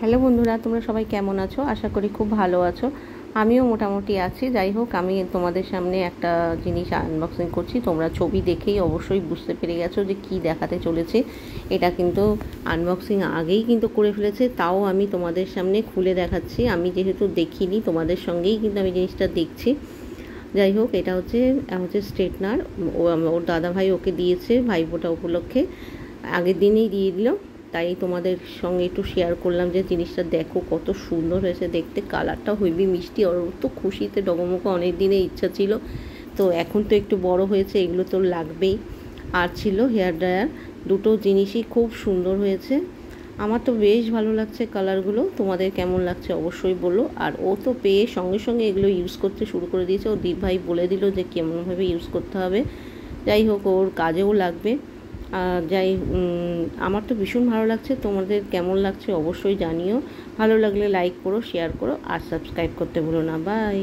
Hello বন্ধুরা, তোমরা সবাই কেমন আছো? আশা করি খুব ভালো আছো। আমিও মোটামুটি আছি। যাই হোক, আমি তোমাদের সামনে একটা জিনিস আনবক্সিং করছি। তোমরা ছবি দেখেই অবশ্যই বুঝতে পেরে গেছো যে কি দেখাতে চলেছে। এটা কিন্তু আনবক্সিং আগেই কিন্তু করে ফেলেছে, তাও আমি তোমাদের সামনে খুলে দেখাচ্ছি। আমি যেহেতু দেখিনি, তোমাদের সঙ্গেই কিন্তু আমি জিনিসটা দেখছি। যাই হোক, এটা হচ্ছে স্ট্রেটনার। ওর দাদাভাই ওকে দিয়েছে ভাইফোঁটা উপলক্ষে, আগের দিনেই দিয়ে দিল। তাই তোমাদের সঙ্গে একটু শেয়ার করলাম যে জিনিসটা দেখো কত সুন্দর হয়েছে দেখতে। কালারটা হইবি মিষ্টি, ওর তো খুশিতে ডগমগো। অনেক দিনের ইচ্ছা ছিল, তো এখন তো একটু বড় হয়েছে, এগুলো তো লাগবেই। আর ছিল হেয়ার ড্রায়ার। দুটো জিনিসই খুব সুন্দর হয়েছে। আমার তো বেশ ভালো লাগছে কালারগুলো। তোমাদের কেমন লাগছে অবশ্যই বলো। আর ও তো পেয়ে সঙ্গে সঙ্গে এগুলো ইউজ করতে শুরু করে দিয়েছে। ও ভাই বলে দিল যে কেমনভাবে ইউজ করতে হবে। যাই হোক, ওর কাজেও লাগবে। আমার তো ভীষণ ভালো লাগছে। তোমাদের কেমন লাগছে অবশ্যই জানিও। ভালো লাগলে লাইক করো, শেয়ার করো আর সাবস্ক্রাইব করতে ভুলো না। বাই।